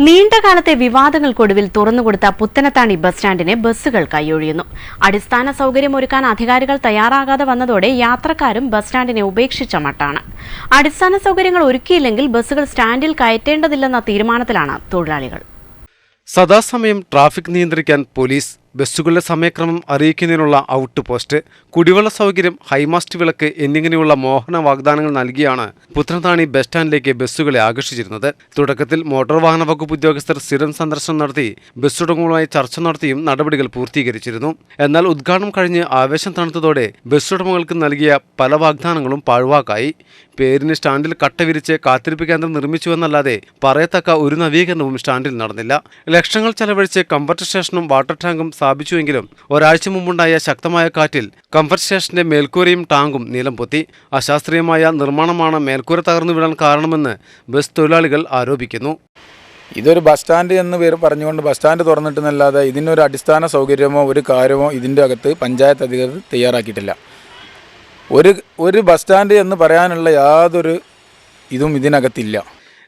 നീണ്ടകാലത്തെ വിവാദങ്ങൾക്കൊടുവിൽ തുറന്നുകൊടുത്ത Puthanathani bus സ്റ്റാൻഡിനെ ബസ്സുകൾ കൈയൊഴിയുന്നു. അടിസ്ഥാന സൗകര്യമൊരുക്കാൻ അധികാരികൾ തയ്യാറാകാതെ വന്നതോടെ യാത്രക്കാരും ബസ് സ്റ്റാൻഡിനെ ഉപേക്ഷിച്ച മട്ടാണ്. അടിസ്ഥാന സൗകര്യങ്ങൾ ഒരുക്കിയില്ലെങ്കിൽ ബസ്സുകൾ സ്റ്റാൻഡിൽ കയറ്റേണ്ടതില്ലെന്ന തീരുമാനത്തിലാണ് തൊഴിലാളികൾ. സദാസമയം ട്രാഫിക് നിയന്ത്രിക്കാൻ പോലീസ്, ബസ്സുകളുടെ സമയക്രമം അറിയിക്കുന്നതിനുള്ള ഔട്ട് പോസ്റ്റ്, കുടിവെള്ള സൗകര്യം, ഹൈമാസ്റ്റ് വിളക്ക് എന്നിങ്ങനെയുള്ള മോഹന വാഗ്ദാനങ്ങൾ നൽകിയാണ് പുത്തനത്താണി ബസ് സ്റ്റാൻഡിലേക്ക് ബസ്സുകളെ ആകർഷിച്ചിരുന്നത്. തുടക്കത്തിൽ മോട്ടോർ വാഹന വകുപ്പ് ഉദ്യോഗസ്ഥർ സ്ഥിരം സന്ദർശനം നടത്തി ബസ് ഉടമകളുമായി ചർച്ച നടത്തിയും നടപടികൾ പൂർത്തീകരിച്ചിരുന്നു. എന്നാൽ ഉദ്ഘാടനം കഴിഞ്ഞ് ആവേശം തണുത്തതോടെ ബസ് ഉടമകൾക്ക് നൽകിയ പല വാഗ്ദാനങ്ങളും പാഴ്വാക്കായി. പേരിന് സ്റ്റാൻഡിൽ കട്ട വിരിച്ച് കാത്തിരിപ്പ് കേന്ദ്രം നിർമ്മിച്ചുവെന്നല്ലാതെ പറയത്തക്ക ഒരു നവീകരണവും സ്റ്റാൻഡിൽ നടന്നില്ല. ലക്ഷങ്ങൾ ചെലവഴിച്ച് കംഫർട്ട് സ്റ്റേഷനും വാട്ടർ ടാങ്കും സ്ഥാപിച്ചുവെങ്കിലും ഒരാഴ്ച മുമ്പുണ്ടായ ശക്തമായ കാറ്റിൽ കംഫർട്ട് സ്റ്റേഷന്റെ മേൽക്കൂരയും ടാങ്കും നിലം പൊത്തി. അശാസ്ത്രീയമായ നിർമ്മാണമാണ് മേൽക്കൂര തകർന്നു വീഴാൻ കാരണമെന്ന് ബസ് തൊഴിലാളികൾ ആരോപിക്കുന്നു. ഇതൊരു ബസ് സ്റ്റാൻഡ് എന്ന് പേര് പറഞ്ഞുകൊണ്ട് ബസ് സ്റ്റാൻഡ് തുറന്നിട്ടെന്നല്ലാതെ ഇതിനൊരു അടിസ്ഥാന സൗകര്യമോ ഒരു കാര്യമോ ഇതിൻ്റെ അകത്ത് പഞ്ചായത്ത് അധികൃതർ തയ്യാറാക്കിയിട്ടില്ല. ഒരു ബസ് സ്റ്റാൻഡ് എന്ന് പറയാനുള്ള യാതൊരു ഇതും ഇതിനകത്തില്ല.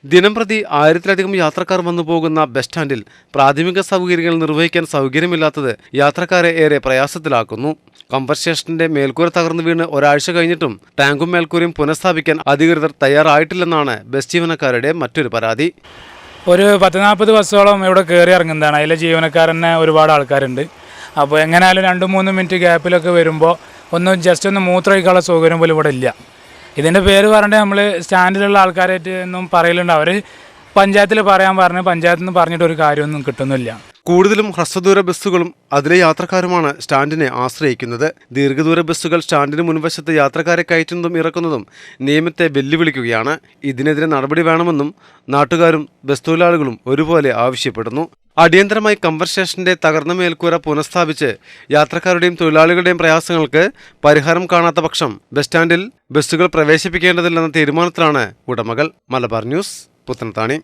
ദിനംപ്രതി 1000-ലധികം യാത്രക്കാർ വന്നു പോകുന്ന ബസ് സ്റ്റാൻഡിൽ പ്രാഥമിക സൗകര്യങ്ങൾ നിർവഹിക്കാൻ സൗകര്യമില്ലാത്തത് യാത്രക്കാരെ ഏറെ പ്രയാസത്തിലാക്കുന്നു. കംഫർട്ട് സ്റ്റേഷന്റെ മേൽക്കൂര തകർന്നു വീണ് ഒരാഴ്ച കഴിഞ്ഞിട്ടും ടാങ്കും മേൽക്കൂരയും പുനഃസ്ഥാപിക്കാൻ അധികൃതർ തയ്യാറായിട്ടില്ലെന്നാണ് ബസ് ജീവനക്കാരുടെ മറ്റൊരു പരാതി. ഒരു 10-40 ബസ്സോളം ഇവിടെ കയറി ഇറങ്ങുന്നതാണ്. അതിലെ ജീവനക്കാരനെ ഒരുപാട് ആൾക്കാരുണ്ട്. അപ്പോൾ എങ്ങനെയാലും 2-3 മിനിറ്റ് ഗ്യാപ്പിലൊക്കെ വരുമ്പോൾ ജസ്റ്റ് ഒന്ന് മൂത്രമൊഴിക്കാനുള്ള സൗകര്യം പോലും ഇവിടെ ഇല്ല. ഇതിൻ്റെ പേര് പറഞ്ഞിട്ട് നമ്മൾ സ്റ്റാൻഡിലുള്ള ആൾക്കാരായിട്ട് ഒന്നും പറയലുണ്ട്. അവർ പഞ്ചായത്തിൽ പറയാൻ പറഞ്ഞ് പഞ്ചായത്തിൽ നിന്ന് പറഞ്ഞിട്ട് ഒരു കാര്യമൊന്നും കിട്ടുന്നില്ല. കൂടുതലും ഹ്രസ്വദൂര ബസ്സുകളും അതിലെ യാത്രക്കാരുമാണ് സ്റ്റാൻഡിനെ ആശ്രയിക്കുന്നത്. ദീർഘദൂര ബസ്സുകൾ സ്റ്റാൻഡിന് മുൻവശത്ത് യാത്രക്കാരെ കയറ്റുന്നതും ഇറക്കുന്നതും നിയമത്തെ വെല്ലുവിളിക്കുകയാണ്. ഇതിനെതിരെ നടപടി വേണമെന്നും നാട്ടുകാരും ബസ് തൊഴിലാളികളും ഒരുപോലെ ആവശ്യപ്പെടുന്നു. അടിയന്തരമായി കംഫർട്ട് സ്റ്റേഷന്റെ തകർന്ന മേൽക്കൂര പുനഃസ്ഥാപിച്ച് യാത്രക്കാരുടെയും തൊഴിലാളികളുടെയും പ്രയാസങ്ങൾക്ക് പരിഹാരം കാണാത്ത പക്ഷം ബസ് സ്റ്റാൻഡിൽ ബസ്സുകൾ പ്രവേശിപ്പിക്കേണ്ടതില്ലെന്ന തീരുമാനത്തിലാണ് ഉടമകൾ. മലബാർ ന്യൂസ്, പുത്തനത്താണി.